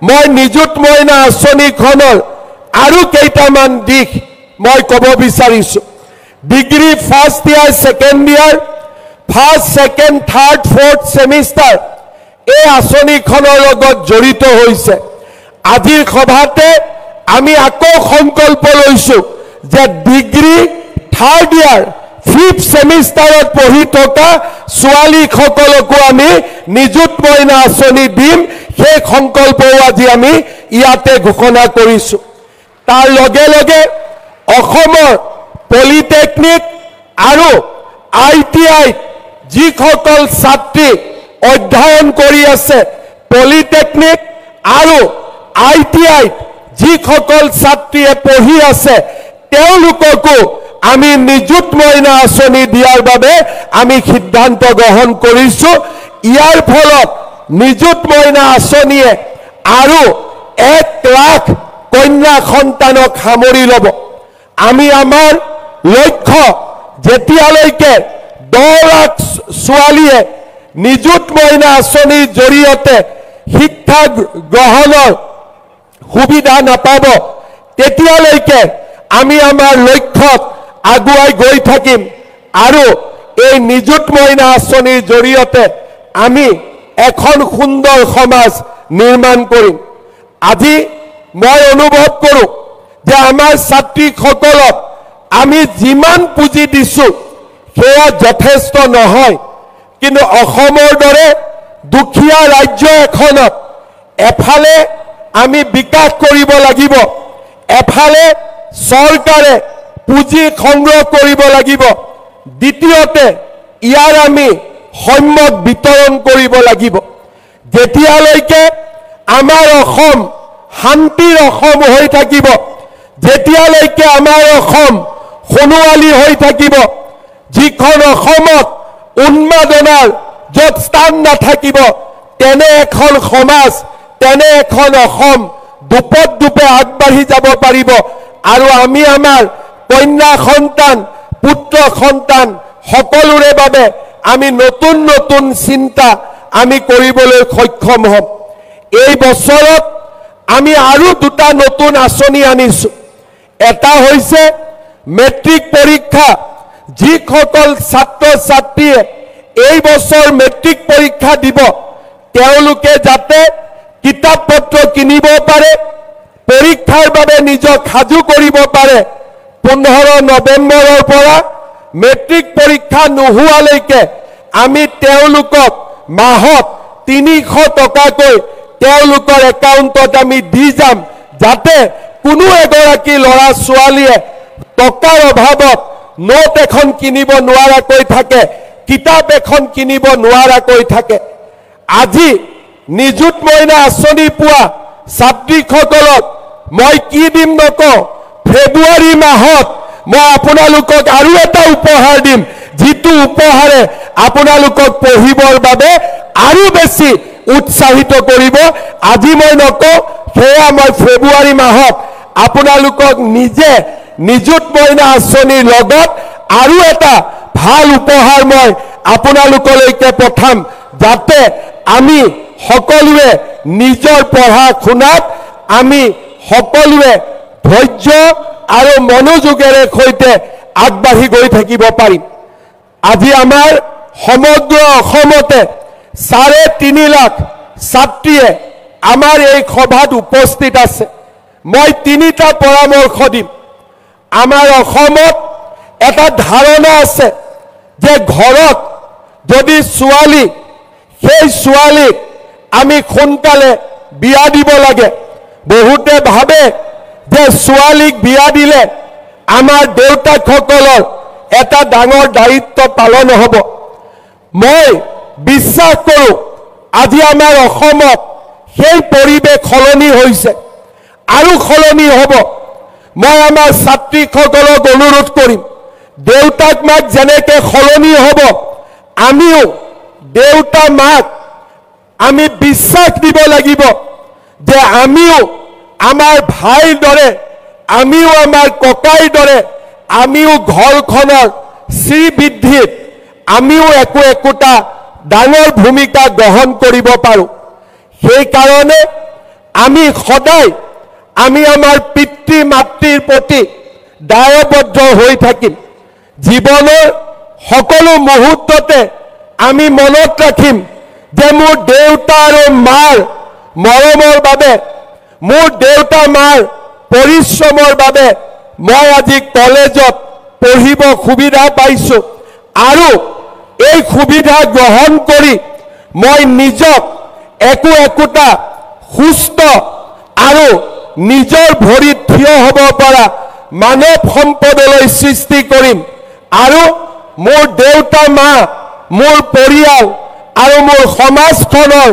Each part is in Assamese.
মই নিযুত মইনা আঁচনিখনৰ আৰু কেইটামান দিশ মই ক'ব বিচাৰিছোঁ। Degree first year second year first second third fourth semester এই আঁচনিখনৰ লগত জড়িত হৈছে। আজিৰ সভাতে আমি আকৌ সংকল্প লৈছোঁ যে ডিগ্ৰী থাৰ্ড ইয়াৰ ফিফ্থ ছেমিষ্টাৰত পঢ়ি থকা ছোৱালীসকলকো আমি নিযুত মইনা আঁচনি দিম। সেই সংকল্পও আজি আমি ইয়াতে ঘোষণা কৰিছোঁ। তাৰ লগে লগে অসমৰ পলিটেকনিক আৰু ITI যিসকল ছাত্ৰী অধ্যয়ন কৰি আছে, পলিটেকনিক আৰু ITI যিসকল ছাত্ৰীয়ে পঢ়ি আছে, তেওঁলোককো আমি নিযুত মইনা আঁচনি দিয়াৰ বাবে আমি সিদ্ধান্ত গ্ৰহণ কৰিছোঁ। ইয়াৰ ফলত নিযুত মইনা আঁচনিয়ে আৰু 1 লাখ কন্যা সন্তানক সামৰি ল'ব। আমি আমাৰ লক্ষ্য যেতিয়ালৈকে 10 লাখ ছোৱালীয়ে নিযুত মইনা আঁচনিৰ জৰিয়তে শিক্ষা গ্ৰহণৰ সুবিধা নাপাব, তেতিয়ালৈকে আমি আমাৰ লক্ষ্যত আগুৱাই গৈ থাকিম আৰু এই নিযুত মইনা আঁচনিৰ জৰিয়তে আমি এখন সুন্দৰ সমাজ নিৰ্মাণ কৰিম। আজি মই অনুভৱ কৰোঁ যে আমাৰ ছাত্ৰীসকলক আমি যিমান পুঁজি দিছোঁ সেয়া যথেষ্ট নহয়। কিন্তু অসমৰ দৰে দুখীয়া ৰাজ্য এখনত এফালে আমি বিকাশ কৰিব লাগিব, এফালে চৰকাৰে পুঁজি সংগ্ৰহ কৰিব লাগিব, দ্বিতীয়তে ইয়াৰ আমি সম্যক বিতৰণ কৰিব লাগিব। যেতিয়ালৈকে আমাৰ অসম শান্তিৰ অসম হৈ থাকিব, যেতিয়ালৈকে আমাৰ অসম সোণোৱালী হৈ থাকিব, যিখন অসমত উন্মাদনাৰ য'ত স্থান নাথাকিব, তেনে এখন সমাজ, তেনে এখন অসম দুপত দুপে আগবাঢ়ি যাব পাৰিব। আৰু আমি আমাৰ কন্যা সন্তান, পুত্ৰ সন্তান সকলোৰে বাবে আমি নতুন নতুন চিন্তা আমি কৰিবলৈ সক্ষম হ'ম। এই বছৰত আমি আৰু 2টা নতুন আঁচনি আনিছোঁ। এটা হৈছে মেট্ৰিক পৰীক্ষা। যিসকল ছাত্ৰ ছাত্ৰীয়ে এই বছৰ মেট্ৰিক পৰীক্ষা দিব, তেওঁলোকে যাতে কিতাপ পত্ৰ কিনিব পাৰে, পৰীক্ষাৰ বাবে নিজক সাজু কৰিব পাৰে। 15 নৱেম্বৰৰ পৰা মেট্ৰিক পৰীক্ষা নোহোৱালৈকে আমি তেওঁলোকক মাহত 300 টকাকৈ তেওঁলোকৰ একাউণ্টত আমি দি যাম, যাতে কোনো এগৰাকী ল'ৰা ছোৱালীয়ে টকাৰ অভাৱত নোট এখন কিনিব নোৱাৰাকৈ থাকে, কিতাপ এখন কিনিব নোৱাৰাকৈ থাকে। আজি নিযুত মইনা আঁচনি পোৱা ছাত্ৰীসকলক মই কি দিম নকওঁ, ফেব্ৰুৱাৰী মাহত মই আপোনালোকক আৰু এটা উপহাৰ দিম, যিটো উপহাৰে আপোনালোকক পঢ়িবৰ বাবে আৰু বেছি উৎসাহিত কৰিব। আজি মই নকওঁ, সেয়া মই ফেব্ৰুৱাৰী মাহত আপোনালোকক নিজে নিযুত মইনা আঁচনিৰ লগত আৰু এটা ভাল উপহাৰ মই আপোনালোকলৈকে পঠাম, যাতে আমি সকলোৱে নিজৰ পঢ়া শুনাত আমি সকলোৱে ধৈৰ্য আৰু মনোযোগেৰে সৈতে আগবাঢ়ি গৈ থাকিব পাৰিম। আজি আমাৰ সমগ্ৰ অসমতে 3.5 লাখ ছাত্ৰীয়ে আমাৰ এই সভাত উপস্থিত আছে। মই 3টা পৰামৰ্শ দিম। আমাৰ অসমত এটা ধাৰণা আছে যে ঘৰত যদি ছোৱালী, সেই ছোৱালীক আমি সোনকালে বিয়া দিব লাগে। বহুতে ভাবে যে ছোৱালীক বিয়া দিলে আমাৰ দেউতাকসকলৰ এটা ডাঙৰ দায়িত্ব পালন হ'ব। মই বিশ্বাস কৰোঁ আজি আমাৰ অসমত সেই পৰিৱেশ সলনি হৈছে আৰু সলনি হ'ব। মই আমাৰ ছাত্ৰীসকলক অনুৰোধ কৰিম, দেউতাক মাক যেনেকৈ সলনি হ'ব, আমিও দেউতা মাক আমি বিশ্বাস দিব লাগিব যে আমিও আমাৰ ভাইৰ দৰে, আমিও আমাৰ ককাইৰ দৰে, আমিও ঘৰখনৰ শ্ৰীবৃদ্ধিত আমিও একোটা ডাঙৰ ভূমিকা গ্ৰহণ কৰিব পাৰোঁ। সেইকাৰণে আমি সদায় আমি আমাৰ পিতৃ মাতৃৰ প্ৰতি দায়বদ্ধ হৈ থাকিম জীৱনৰ সকলো মুহূৰ্ততে আমি মনত ৰাখিম যে মোৰ দেউতা আৰু মাৰ মৰমৰ বাবে মোৰ দেউতা মাৰ পৰিশ্ৰমৰ বাবে মই আজি কলেজত পঢ়িব সুবিধা পাইছো আৰু এই সুবিধা গ্ৰহণ কৰি মই নিজক একোটা সুস্থ আৰু নিজৰ ভৰিত থিয় হ'ব পৰা মানৱ সম্পদলৈ সৃষ্টি কৰিম আৰু মোৰ দেউতা মা মোৰ পৰিয়াল আৰু মোৰ সমাজখনৰ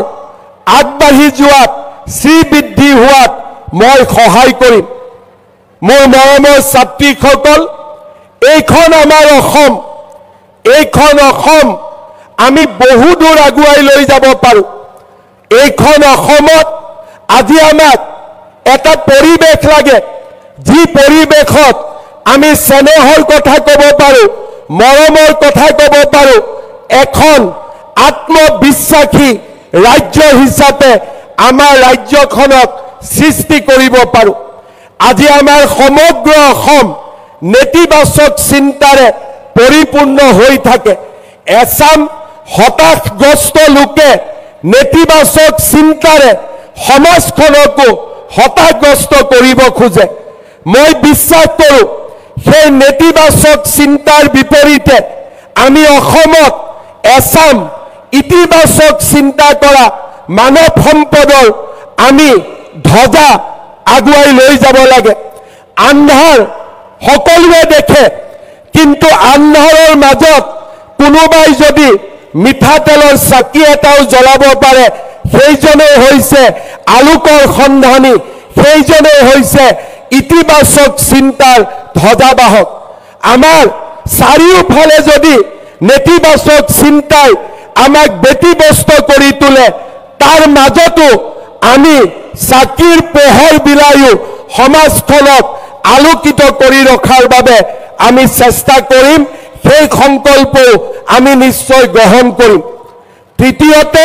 আগবাঢ়ি যোৱাত শ্ৰীবৃদ্ধি হোৱাত মই সহায় কৰিম মোৰ মৰমৰ ছাত্ৰীসকল এইখন আমাৰ অসম এইখন অসম আমি বহু দূৰ আগুৱাই লৈ যাব পাৰোঁ এইখন অসমত আজি আমাক এটা পৰিৱেশ লাগে যি পৰিৱেশত আমি স্নেহৰ কথা ক'ব পাৰোঁ মৰমৰ কথা ক'ব পাৰোঁ এখন আত্মবিশ্বাসী ৰাজ্য হিচাপে আমাৰ ৰাজ্যখনক সৃষ্টি কৰিব পাৰোঁ আজি আমাৰ সমগ্ৰ অসম নেতিবাচক চিন্তাৰে পৰিপূৰ্ণ হৈ থাকে এছাম হতাশগ্ৰস্ত লোকে নেতিবাচক চিন্তাৰে সমাজখনকো হতাশগ্ৰস্ত কৰিব খোজে মই বিশ্বাস কৰোঁ সেই নেতিবাচক চিন্তাৰ বিপৰীতে আমি অসমত এছাম ইতিবাচক চিন্তা কৰা মানৱ সম্পদৰ আমি ধ্বজা আগুৱাই লৈ যাব লাগে আন্ধাৰ সকলোৱে দেখে কিন্তু আন্ধাৰৰ মাজত কোনোবাই যদি মিঠাতেলৰ চাকি এটাও জ্বলাব পাৰে সেইজনে হৈছে আলোকৰ সন্ধানী সেইজনে হৈছে ইতিবাচক চিন্তাৰ ধ্বজাবাহক আমাৰ চাৰিওফালে যদি নেতিবাচক চিন্তাই আমাক ব্যতিব্যস্ত কৰি তোলে তাৰ মাজতো আমি চাকিৰ পোহৰ বিলায়ো সমাজখনক আলোকিত কৰি ৰখাৰ বাবে আমি চেষ্টা কৰিম সেই সংকল্পও আমি নিশ্চয় গ্ৰহণ কৰিম তৃতীয়তে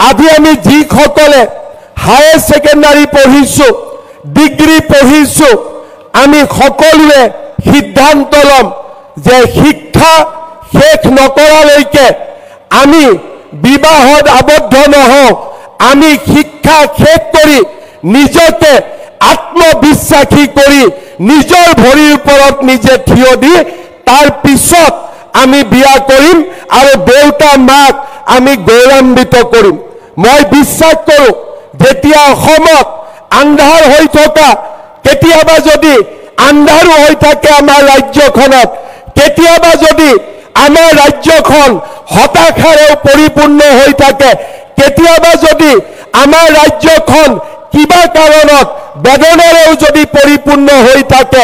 আজি আমি যিসকলে হায়াৰ সেকেন্ডাৰী পঢ়িছো ডিগ্ৰী পঢ়িছো আমি সকলোৱে সিদ্ধান্ত ল'ম যে শিক্ষা শেষ নকৰালৈকে আমি বিবাহত আবদ্ধ নহওঁ আমি শিক্ষা শেষ কৰি নিজকে আত্মবিশ্বাসী কৰি নিজৰ ভৰিৰ ওপৰত নিজে থিয় দি তাৰ পিছত আমি বিয়া কৰিম আৰু দেউতা মাক আমি গৌৰৱান্বিত কৰিম মই বিশ্বাস কৰোঁ যেতিয়া অসমত আন্ধাৰ হৈ থকা কেতিয়াবা যদি আন্ধাৰো হৈ থাকে আমাৰ ৰাজ্যখনত কেতিয়াবা যদি আমাৰ ৰাজ্যখন হতাশাৰে পৰিপূৰ্ণ হৈ থাকে কেতিয়াবা যদি আমাৰ ৰাজ্যখন কিবা কাৰণত বেদনাৰেও যদি পৰিপূৰ্ণ হৈ থাকে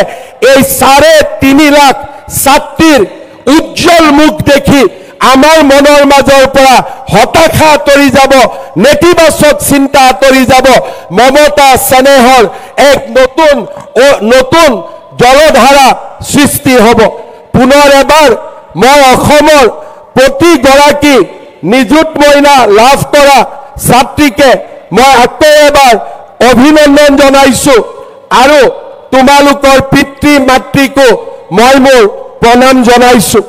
এই 3.5 লাখ ছাত্ৰীৰ উজ্জ্বল মুখ দেখি আমাৰ মনৰ মাজৰ পৰা হতাশা আঁতৰি যাব নেতিবাচক চিন্তা আঁতৰি যাব মমতা স্নেহৰ এক নতুন জলধাৰা সৃষ্টি হ'ব পুনৰ এবাৰ মই অসমৰ প্ৰতিগৰাকী নিযুত মইনা লাভ কৰা ছাত্ৰীকে মই আকৌ এবাৰ অভিনন্দন জনাইছো আৰু তোমালোকৰ পিতৃ মাতৃকো মই মোৰ প্ৰণাম জনাইছো